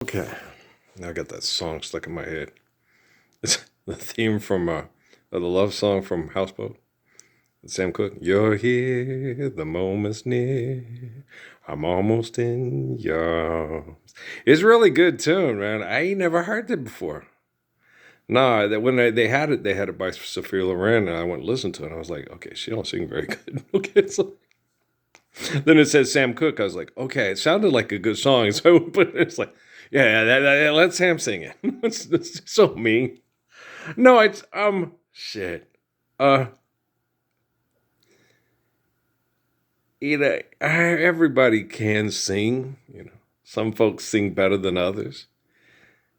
Okay, now I got that song stuck in my head. It's the theme from the love song from Houseboat. Sam Cooke. You're here, the moment's near. I'm almost in your arms. It's really good tune, man. I ain't never heard it before. Nah, that when they had it by Sophia Loren, and I went and listened to it. And I was like, okay, she don't sing very good. Okay, so then it says Sam Cooke. I was like, okay, it sounded like a good song. So, but it's like, yeah, let Sam sing it. It's so mean. No, it's shit. Uh, everybody can sing. Some folks sing better than others.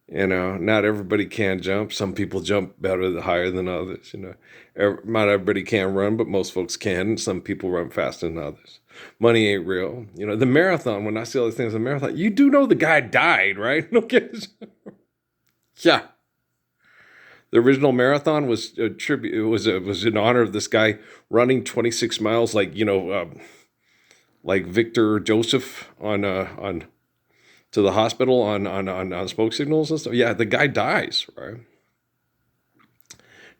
Not everybody can jump. Some people jump better, higher than others. Not everybody can run, but most folks can. Some people run faster than others. Money ain't real. The marathon. When I see all these things in the marathon, you do know the guy died, right? Okay. Yeah. The original marathon was a tribute. It was in honor of this guy running 26 miles, like Victor Joseph on to the hospital on smoke signals and stuff. Yeah, the guy dies, right?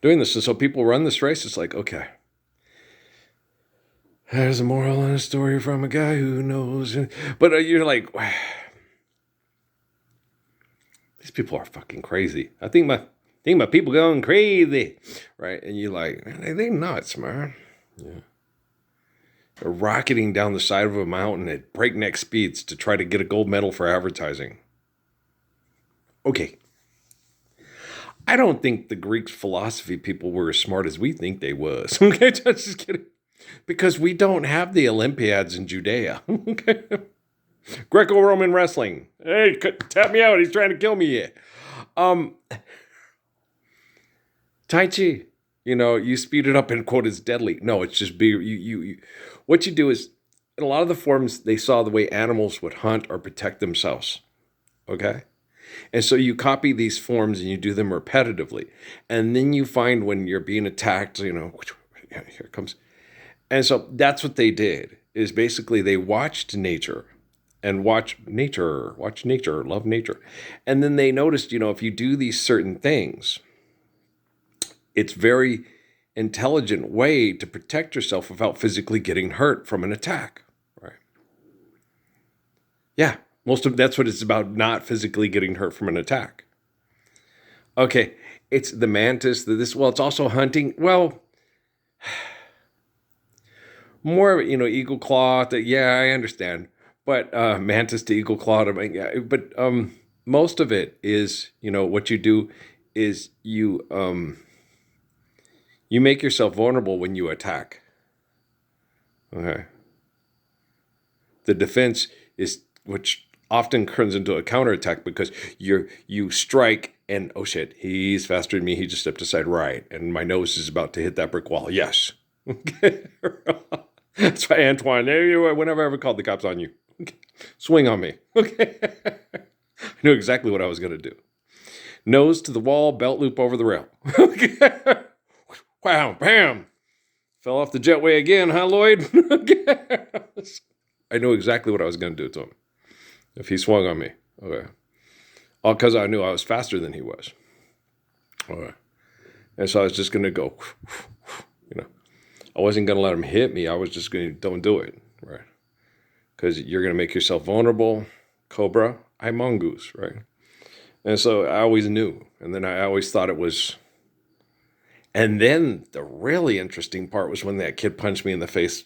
Doing this, and so people run this race. It's like, okay, there's a moral in a story from a guy who knows. But you're like, these people are fucking crazy. I think my people going crazy, right? And you're like, they nuts, man. Yeah. They're rocketing down the side of a mountain at breakneck speeds to try to get a gold medal for advertising. Okay. I don't think the Greek philosophy people were as smart as we think they was. Okay, just kidding. Because we don't have the Olympiads in Judea. Okay. Greco-Roman wrestling. Hey, tap me out. He's trying to kill me here. Um, Tai Chi. You speed it up and quote it's deadly. No, it's just what you do is in a lot of the forms they saw the way animals would hunt or protect themselves. Okay? And so you copy these forms and you do them repetitively. And then you find when you're being attacked, here it comes. And so that's what they did is basically they watched nature and watch nature, love nature. And then they noticed, if you do these certain things, it's very intelligent way to protect yourself without physically getting hurt from an attack, right? Yeah, that's what it's about, not physically getting hurt from an attack. Okay, it's the mantis, it's also hunting. Well, more, eagle claw, yeah, I understand. But mantis to eagle claw, yeah, but most of it is, what you do is you make yourself vulnerable when you attack. Okay. The defense is, which often turns into a counterattack because you strike and, oh shit, he's faster than me. He just stepped aside, right, and my nose is about to hit that brick wall. Yes. Okay. That's why, Antoine. There you are. Whenever I ever called the cops on you, okay. Swing on me. Okay. I knew exactly what I was gonna do. Nose to the wall, belt loop over the rail. Okay. Wow, bam. Fell off the jetway again, huh, Lloyd? I knew exactly what I was going to do to him if he swung on me. Okay. All because I knew I was faster than he was. Okay. And so I was just going to go, I wasn't going to let him hit me. I was just going to, don't do it, right? Because you're going to make yourself vulnerable. Cobra, I mongoose, right? And so I always knew. And then I always thought it was. And then the really interesting part was when that kid punched me in the face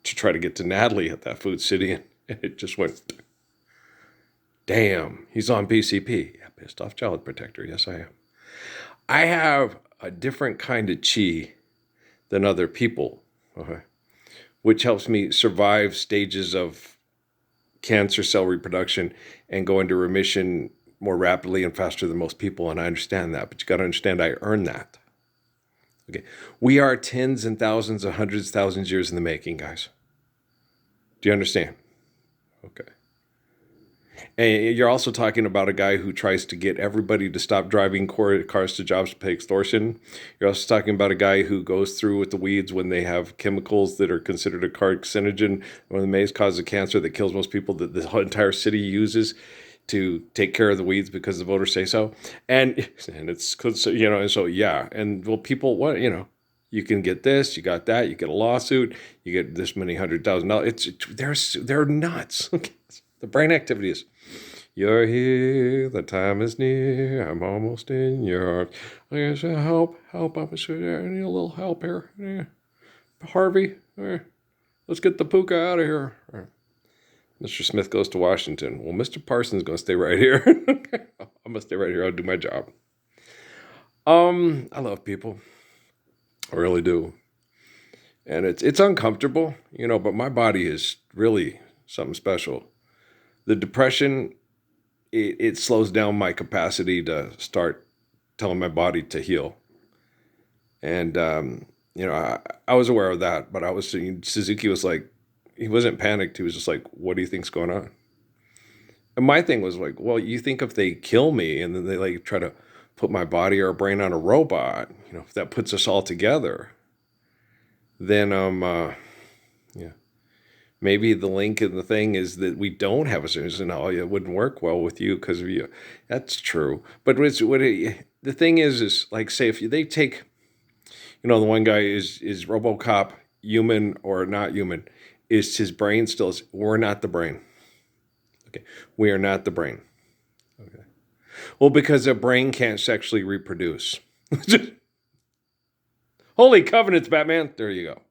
to try to get to Natalie at that food city. And it just went, damn, he's on PCP. Yeah, pissed off child protector. Yes, I am. I have a different kind of chi than other people, okay, which helps me survive stages of cancer cell reproduction and go into remission more rapidly and faster than most people. And I understand that, but you got to understand I earned that. Okay, we are tens and thousands of hundreds of thousands of years in the making, guys. Do you understand? Okay. And you're also talking about a guy who tries to get everybody to stop driving cars to jobs to pay extortion. You're also talking about a guy who goes through with the weeds when they have chemicals that are considered a carcinogen, when the maize causes cancer that kills most people that the entire city uses. to take care of the weeds because the voters say so. And it's, and so, yeah. And well, people, what, you can get this, you got that, you get a lawsuit, you get this many $100,000. They're nuts. The brain activity is, you're here, the time is near, I'm almost in your arms. I said, help, I'm sure I need a little help here. Yeah. Harvey, let's get the puka out of here. Mr. Smith goes to Washington. Well, Mr. Parsons is going to stay right here. I'm going to stay right here. I'll do my job. I love people. I really do. And it's uncomfortable, but my body is really something special. The depression, it slows down my capacity to start telling my body to heal. And, I was aware of that, but Suzuki was like, he wasn't panicked. He was just like, what do you think's going on? And my thing was like, well, you think if they kill me and then they like try to put my body or brain on a robot, if that puts us all together, then, yeah, maybe the link in the thing is that we don't have a solution. No, it wouldn't work well with you because of you. That's true. But the thing is like, say, if they take, the one guy is RoboCop human or not human? Is his brain still? We're not the brain. Okay, we are not the brain. Okay, well, because a brain can't sexually reproduce. Holy covenants, Batman! There you go.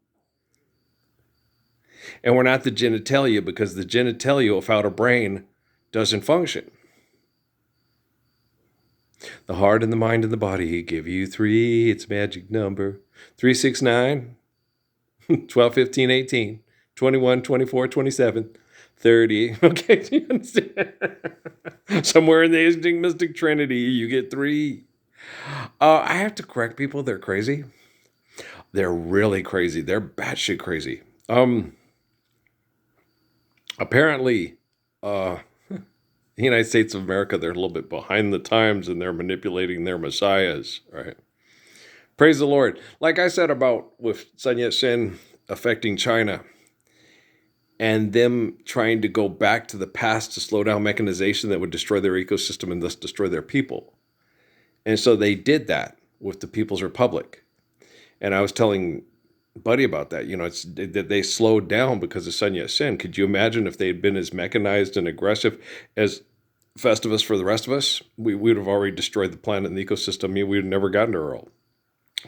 And we're not the genitalia because the genitalia without a brain doesn't function. The heart and the mind and the body give you 3. It's a magic number. 3, 6, 9, 12, 15, 18, 21, 24, 27, 30. Okay, do you understand? Somewhere in the mystic trinity, you get 3. I have to correct people. They're crazy. They're really crazy. They're batshit crazy. Apparently, the United States of America, they're a little bit behind the times and they're manipulating their messiahs, right? Praise the Lord. Like I said about with Sun Yat-sen affecting China and them trying to go back to the past to slow down mechanization that would destroy their ecosystem and thus destroy their people. And so they did that with the People's Republic. And I was telling Buddy about that. It's that they slowed down because of Sun Yat-sen. Could you imagine if they had been as mechanized and aggressive as Festivus for the rest of us? We would have already destroyed the planet and the ecosystem. We would have never gotten to Earl.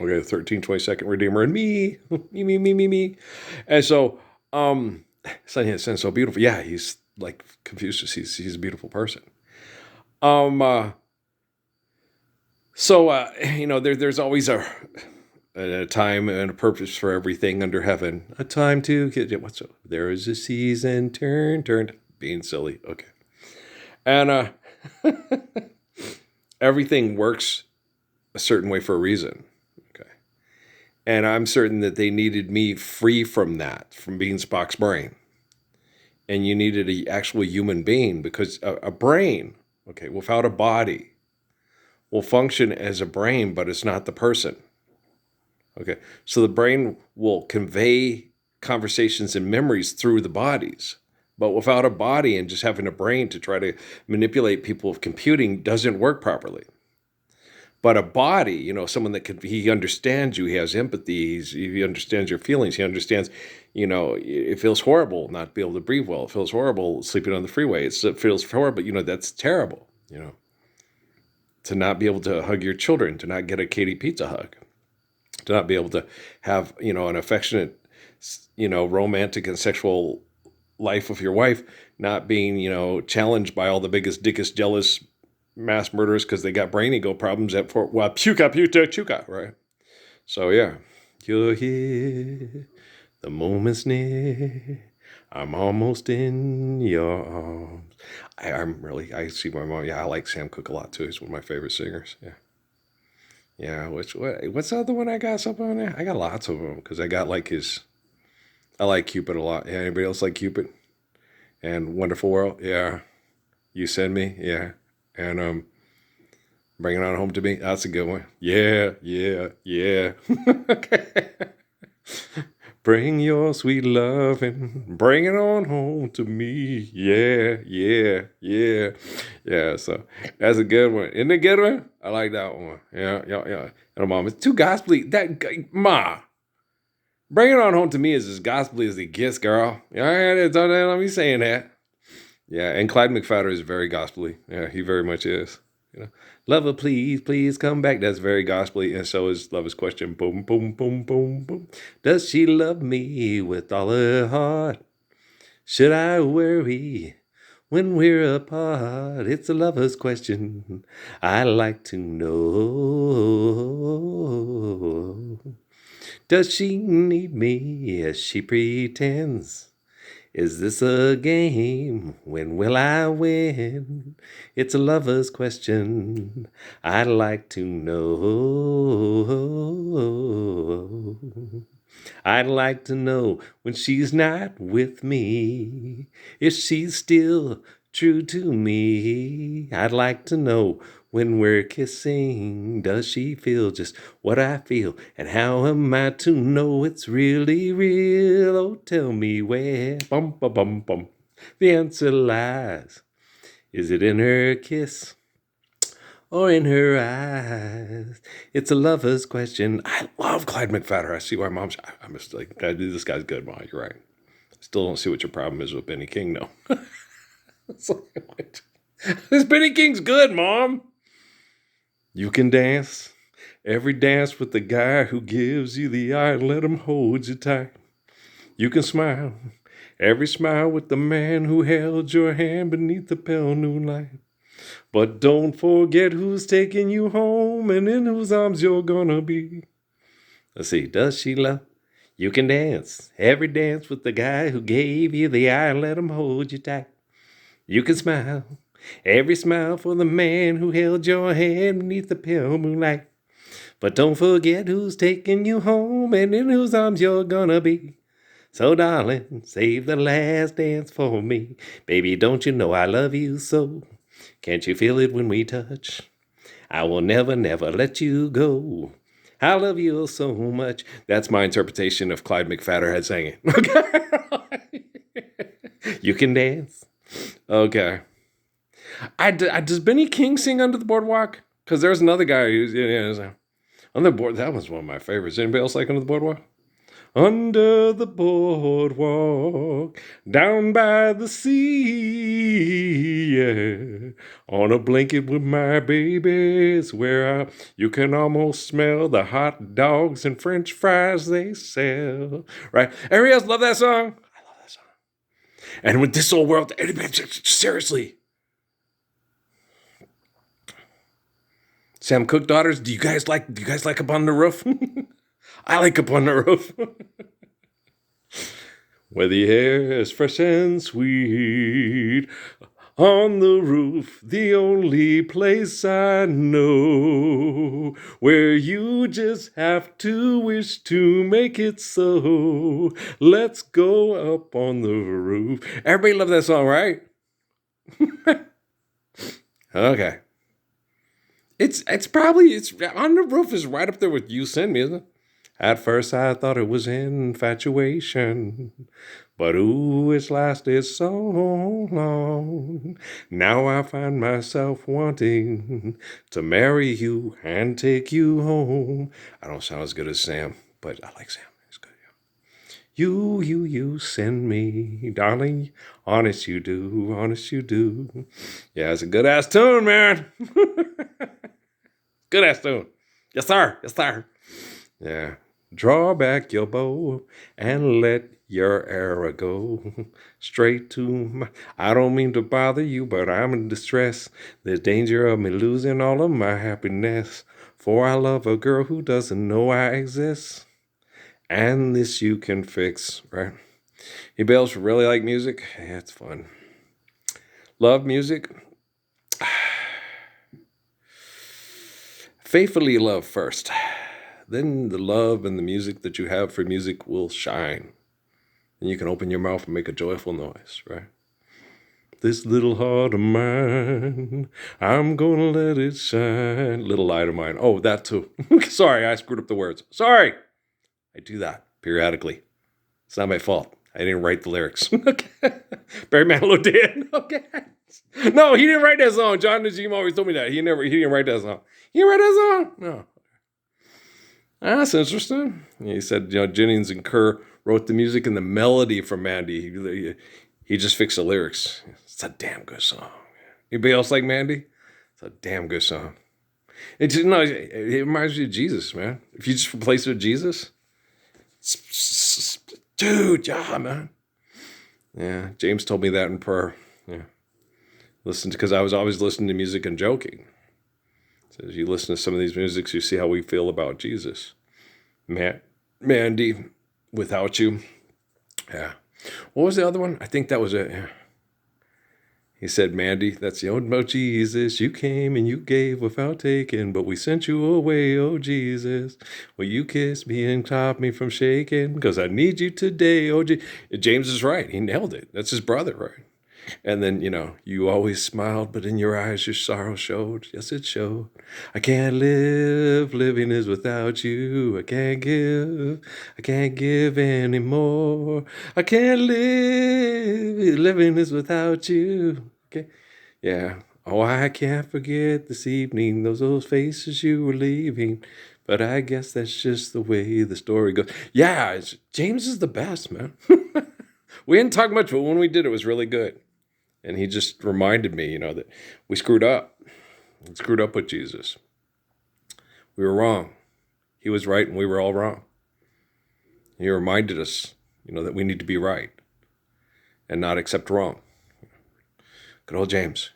Okay, 1322nd Redeemer and me. Me. And so, Sun Yat-sen's so beautiful. Yeah, he's like Confucius. He's a beautiful person. There's always a time and a purpose for everything under heaven. A time to get there is a season turned. Being silly. Okay. And everything works a certain way for a reason. Okay. And I'm certain that they needed me free from that, from being Spock's brain. And you needed an actual human being because a brain, okay, without a body, will function as a brain, but it's not the person. Okay, so the brain will convey conversations and memories through the bodies, but without a body and just having a brain to try to manipulate people with computing doesn't work properly. But a body, someone that he understands you, he has empathy, he understands your feelings, he understands, it feels horrible not to be able to breathe well. It feels horrible sleeping on the freeway. It feels horrible, that's terrible, to not be able to hug your children, to not get a Katie Pizza hug. To not be able to have, an affectionate, romantic and sexual life with your wife, not being, challenged by all the biggest, dickest, jealous mass murderers because they got brain ego problems at Fort Chuka, right? So, yeah. You're here, the moment's near, I'm almost in your arms. I see my mom. Yeah, I like Sam Cooke a lot, too. He's one of my favorite singers, yeah. Yeah, what's the other one I got something on there? I got lots of them because I got I like Cupid a lot. Yeah, anybody else like Cupid? And Wonderful World? Yeah. You Send Me? Yeah. And Bring It On Home to Me? That's a good one. Yeah. Okay. Bring your sweet loving, bring it on home to me. Yeah, yeah, yeah, yeah. So that's a good one. Isn't it a good one? I like that one. Yeah, yeah, yeah. And mom, it's too gospely. Ma, bring it on home to me is as gospely as it gets, girl. Yeah, don't let me saying that. Yeah, and Clyde McPhatter is very gospely. Yeah, he very much is. You know, lover, please, please come back. That's very gospely, and so is Lover's Question. Boom, boom, boom, boom, boom. Does she love me with all her heart? Should I worry when we're apart? It's a lover's question. I like to know. Does she need me as she pretends? Is this a game? When will I win? It's a lover's question. I'd like to know. I'd like to know when she's not with me, if she's still true to me. I'd like to know when we're kissing, does she feel just what I feel? And how am I to know it's really real? Oh, tell me where, bum, bum, bum, bum, the answer lies. Is it in her kiss or in her eyes? It's a lover's question. I love Clyde McPhatter. I see why mom's. I'm just like, this guy's good, Mom. You're right. Still don't see what your problem is with Benny King, though. This Benny King's good, Mom. You can dance every dance with the guy who gives you the eye and let him hold you tight. You can smile every smile with the man who held your hand beneath the pale moonlight. But don't forget who's taking you home and in whose arms you're gonna be. Let's see, does she love? You can dance every dance with the guy who gave you the eye and let him hold you tight. You can smile every smile for the man who held your hand beneath the pale moonlight. But don't forget who's taking you home and in whose arms you're gonna be. So darling, save the last dance for me. Baby, don't you know I love you so? Can't you feel it when we touch? I will never, never let you go. I love you so much. That's my interpretation of Clyde McPhatter had sang it. You can dance. Okay. Does Benny King sing Under the Boardwalk? Because there's another guy who's on the board. That was one of my favorites. Anybody else like Under the Boardwalk? Under the boardwalk, down by the sea, yeah. On a blanket with my babies, where you can almost smell the hot dogs and French fries they sell. Right? Everybody else love that song? I love that song. And with this old world, seriously. Sam Cooke daughters, do you guys like Up on the Roof? I like Up on the Roof. Where the air is fresh and sweet, on the roof, the only place I know, where you just have to wish to make it so. Let's go up on the roof. Everybody love that song, right? Okay. It's On the Roof is right up there with You Send Me, isn't it? At first I thought it was infatuation, but ooh, it's lasted so long. Now I find myself wanting to marry you and take you home. I don't sound as good as Sam, but I like Sam. He's good, yeah. You send me, darling. Honest you do, honest you do. Yeah, it's a good-ass tune, man. Good-ass tune. Yes, sir. Yes, sir. Yeah. Draw back your bow and let your arrow go straight to my... I don't mean to bother you, but I'm in distress. There's danger of me losing all of my happiness, for I love a girl who doesn't know I exist. And this you can fix, right? You bells really like music? Yeah, it's fun. Love music? Faithfully love first. Then the love and the music that you have for music will shine. And you can open your mouth and make a joyful noise, right? This little heart of mine, I'm gonna let it shine. Little light of mine. Oh, that too. Sorry, I screwed up the words. Sorry. I do that periodically. It's not my fault. I didn't write the lyrics. Okay. Barry Manilow did. Okay. No, he didn't write that song. John Najim always told me that. He didn't write that song. He didn't write that song? No. That's interesting. He said, Jennings and Kerr wrote the music and the melody for Mandy. He just fixed the lyrics. It's a damn good song. Anybody else like Mandy? It's a damn good song. It reminds you of Jesus, man. If you just replace it with Jesus, dude, yeah, man. Yeah, James told me that in prayer. Yeah, because I was always listening to music and joking. So as you listen to some of these musics, you see how we feel about Jesus. Mandy, Without You. Yeah. What was the other one? I think that was it. Yeah. He said, Mandy, that's the old about Jesus. You came and you gave without taking, but we sent you away, oh Jesus. Will you kiss me and stop me from shaking? Because I need you today, oh Jesus. James is right. He nailed it. That's his brother, right? And then, you always smiled, but in your eyes your sorrow showed. Yes, it showed. I can't live. Living is without you. I can't give anymore. I can't live. Living is without you. Okay. Yeah. Oh, I can't forget this evening, those faces you were leaving. But I guess that's just the way the story goes. Yeah, James is the best, man. We didn't talk much, but when we did, it was really good. And he just reminded me, that we screwed up. We screwed up with Jesus. We were wrong. He was right and we were all wrong. He reminded us, that we need to be right and not accept wrong. Good old James.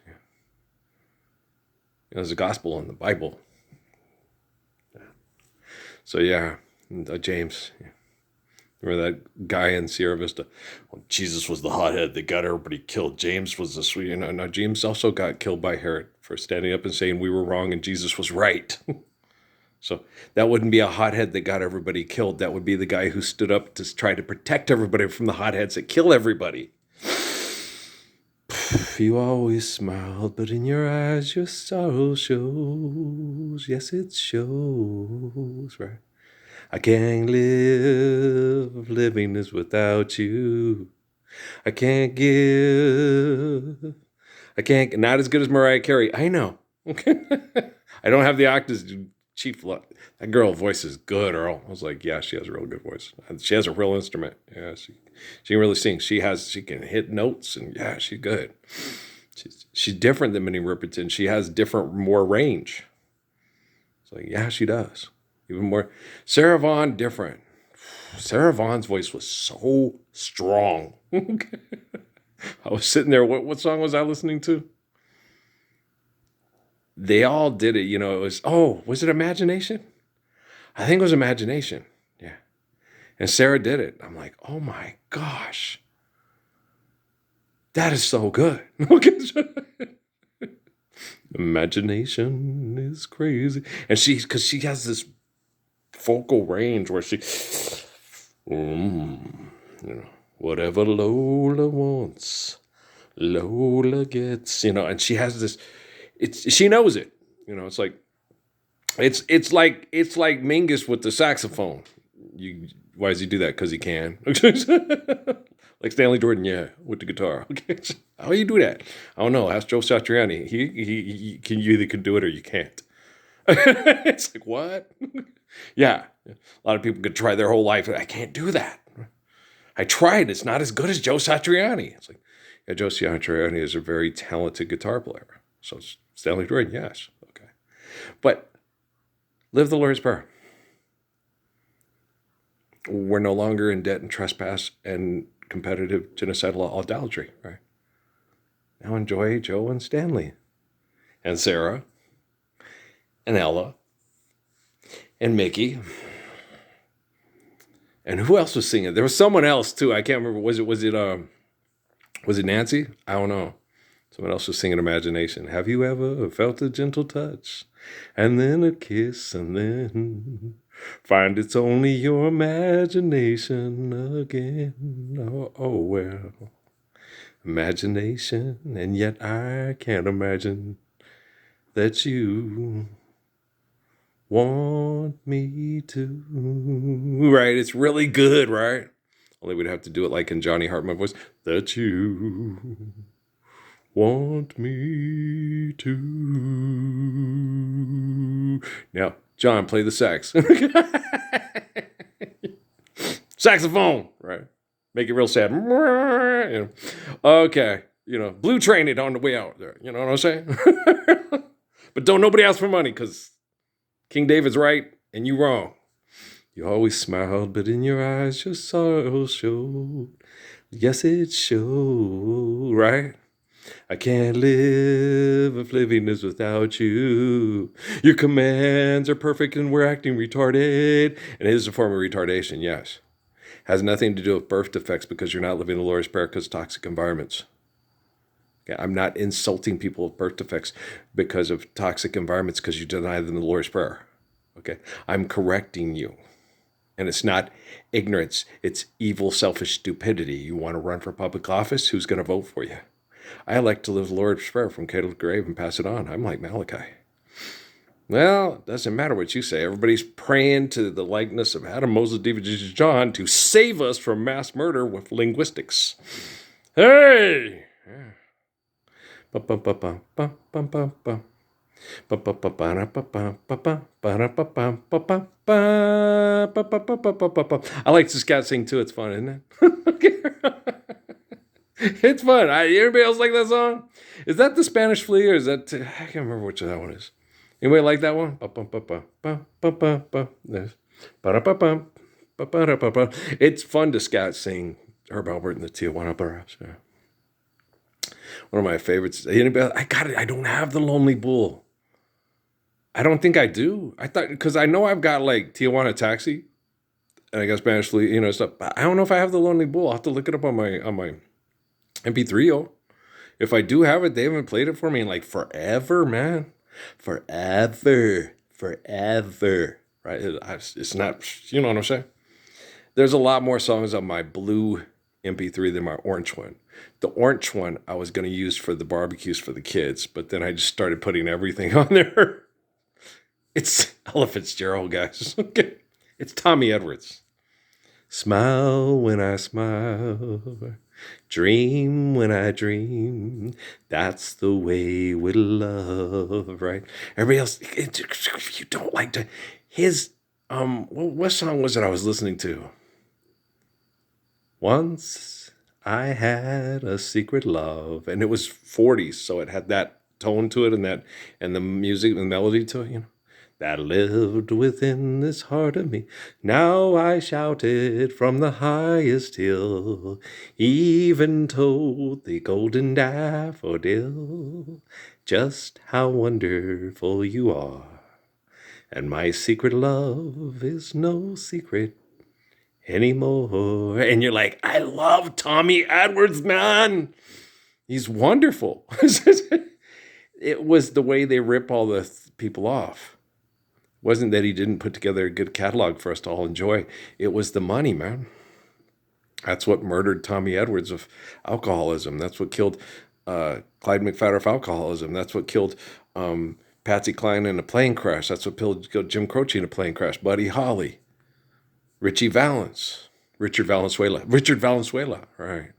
There's a gospel in the Bible. So James. Remember that guy in Sierra Vista? Well, Jesus was the hothead that got everybody killed. James was the sweet. No, James also got killed by Herod for standing up and saying we were wrong and Jesus was right. So that wouldn't be a hothead that got everybody killed. That would be the guy who stood up to try to protect everybody from the hotheads that kill everybody. You always smiled, but in your eyes your sorrow shows. Yes, it shows, right? I can't live. Living is without you. I can't give. Not as good as Mariah Carey. I know. I don't have the octaves. Chief, that girl voice is good, Earl. I was like, yeah, she has a real good voice. She has a real instrument. Yeah, she can really sing. She can hit notes, and yeah, she's good. She's different than Minnie Riperton. She has more range. It's like, yeah, she does. Even more. Sarah Vaughan, different. Sarah Vaughan's voice was so strong. I was sitting there. What song was I listening to? They all did it. Was it Imagination? I think it was Imagination. Yeah. And Sarah did it. I'm like, oh my gosh. That is so good. Imagination is crazy. And because she has this vocal range where she, whatever Lola wants, Lola gets, and she has this, she knows it, it's like, it's like Mingus with the saxophone. Why does he do that? Because he can. Like Stanley Jordan, yeah, with the guitar. Okay, how do you do that? I don't know. Ask Joe Satriani. He can, you either can do it or you can't. It's like, what? Yeah, a lot of people could try their whole life. I can't do that. I tried. It's not as good as Joe Satriani. It's like, yeah, Joe Satriani is a very talented guitar player. So Stanley Jordan, yes, okay, but live the Lord's Prayer. We're no longer in debt and trespass and competitive genocidal idolatry, right? Now enjoy Joe and Stanley and Sarah and Ella and Mickey. And who else was singing? There was someone else too. I can't remember. Was it Nancy? I don't know. Someone else was singing Imagination. Have you ever felt a gentle touch and then a kiss and then find it's only your imagination again? Oh well. Imagination, and yet I can't imagine that you want me to. Right, it's really good, right? Only we'd have to do it like in Johnny Hartman voice. That you want me to. Now, John, play the sax. Saxophone, right? Make it real sad. Okay, Blue Train it on the way out there. You know what I'm saying? But don't nobody ask for money, because King David's right and you wrong. You always smiled, but in your eyes your sorrow showed. Yes, it showed, right? I can't live if living is without you. Your commands are perfect and we're acting retarded. And it is a form of retardation, yes. Has nothing to do with birth defects, because you're not living the Lord's Prayer because of toxic environments. Okay, I'm not insulting people with birth defects because of toxic environments because you deny them the Lord's Prayer. Okay, I'm correcting you. And it's not ignorance. It's evil, selfish stupidity. You want to run for public office? Who's going to vote for you? I like to live the Lord's Prayer from cradle to grave and pass it on. I'm like Malachi. Well, it doesn't matter what you say. Everybody's praying to the likeness of Adam, Moses, David, Jesus, John to save us from mass murder with linguistics. Hey! I like to scat sing too. It's fun, isn't it? It's fun. Anybody else like that song? Is that the Spanish Flea, or is that... I can't remember which that one is. Anybody like that one? It's fun to scat sing Herb Alpert and the Tijuana Brass. Yeah. One of my favorites. Anybody? I got it. I don't have the Lonely Bull. I don't think I do. I thought, because I know I've got like Tijuana Taxi, and I got Spanish Flea, stuff. But I don't know if I have the Lonely Bull. I'll have to look it up on my MP3. If I do have it, they haven't played it for me in like forever, man. Forever. Right? It's not, you know what I'm saying? There's a lot more songs on my blue MP3 than my orange one. The orange one I was going to use for the barbecues for the kids, but then I just started putting everything on there. It's Ella Fitzgerald, guys. Okay. It's Tommy Edwards. Smile when I smile. Dream when I dream. That's the way with love, right? Everybody else, you don't like to. His, what song was it I was listening to? Once I had a secret love, and it was 40s, so it had that tone to it, and the music and melody to it, that lived within this heart of me. Now I shouted from the highest hill, even told the golden daffodil just how wonderful you are. And my secret love is no secret anymore. And you're like, I love Tommy Edwards, man. He's wonderful. It was the way they rip all the people off. Wasn't that he didn't put together a good catalog for us to all enjoy. It was the money, man. That's what murdered Tommy Edwards of alcoholism. That's what killed Clyde McPhatter of alcoholism. That's what killed Patsy Cline in a plane crash. That's what killed Jim Croce in a plane crash. Buddy Holly. Richard Valenzuela, right.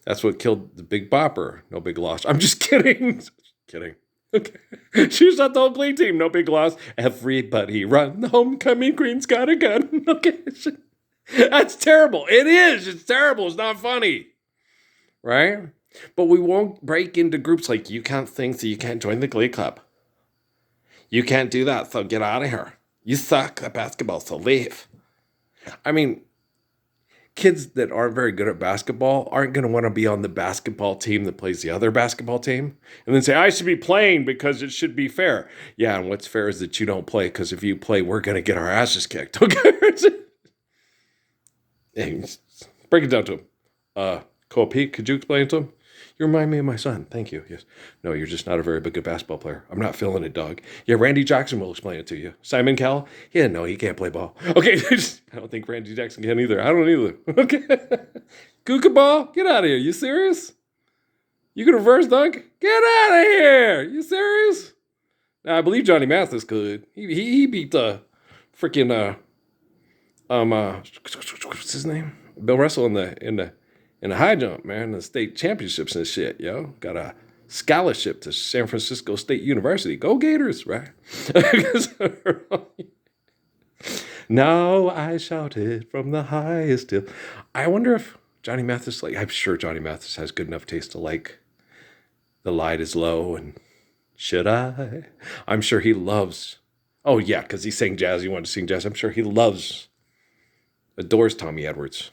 That's what killed the Big Bopper. No Big Loss. I'm just kidding. Kidding. Okay. She's not the whole play team. No big loss. Everybody run. The homecoming queen's got a gun. Okay. That's terrible. It is. It's terrible. It's not funny. Right? But we won't break into groups like, you can't sing, so you can't join the Glee Club. You can't do that, so get out of here. You suck at basketball, so leave. I mean, kids that aren't very good at basketball aren't going to want to be on the basketball team that plays the other basketball team and then say, I should be playing because it should be fair. Yeah, and what's fair is that you don't play, because if you play, we're going to get our asses kicked. Okay? Hey, break it down to him. Cole Pete, could you explain it to him? You remind me of my son. Thank you. Yes. No, you're just not a very good basketball player. I'm not feeling it, dog. Yeah, Randy Jackson will explain it to you. Simon Cowell? Yeah, no, he can't play ball. Okay, I don't think Randy Jackson can either. I don't either. Okay. Kuka ball? Get out of here. You serious? You can reverse dunk? Get out of here. You serious? Now, I believe Johnny Mathis could. He beat the freaking, what's his name? Bill Russell in the high jump, man, the state championships and shit, yo. Got a scholarship to San Francisco State University. Go Gators, right? Now I shouted from the highest hill. I wonder if Johnny Mathis, I'm sure Johnny Mathis has good enough taste to like The Light is Low and Should I? I'm sure he loves, oh yeah, because he sang jazz, he wanted to sing jazz. I'm sure he adores Tommy Edwards.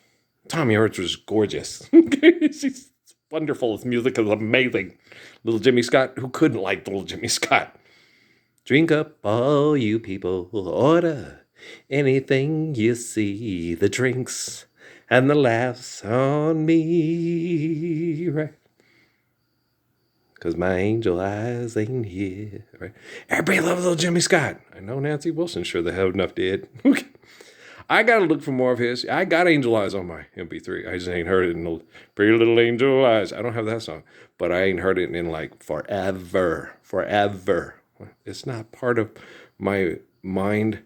Tommy Edwards was gorgeous. She's wonderful. His music is amazing. Little Jimmy Scott, who couldn't like Little Jimmy Scott? Drink up, all you people, order anything you see. The drinks and the laughs on me, right? Because my angel eyes ain't here, right? Everybody loves Little Jimmy Scott. I know Nancy Wilson sure the hell enough did. I gotta look for more of his. I got Angel Eyes on my MP3. I just ain't heard it in the Pretty Little Angel Eyes. I don't have that song, but I ain't heard it in like forever. It's not part of my mind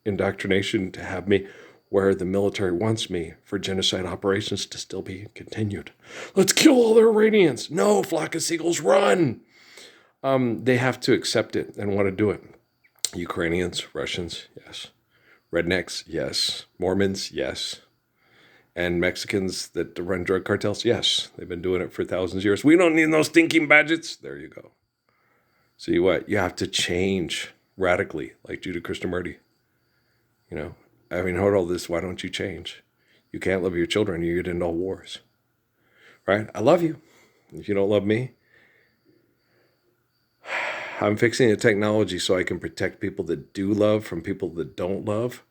indoctrination to have me where the military wants me for genocide operations to still be continued. Let's kill all the Iranians. No, flock of seagulls, run. They have to accept it and want to do it. Ukrainians, Russians, yes. Rednecks, yes. Mormons, yes. And Mexicans that run drug cartels, yes. They've been doing it for thousands of years. We don't need no stinking budgets. There you go. See what? You have to change radically, like Judah Krishnamurti. You know, having heard all this, why don't you change? You can't love your children, you get into all wars. Right? I love you. If you don't love me, I'm fixing the technology so I can protect people that do love from people that don't love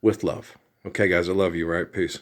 with love. Okay, guys, I love you, right? Peace.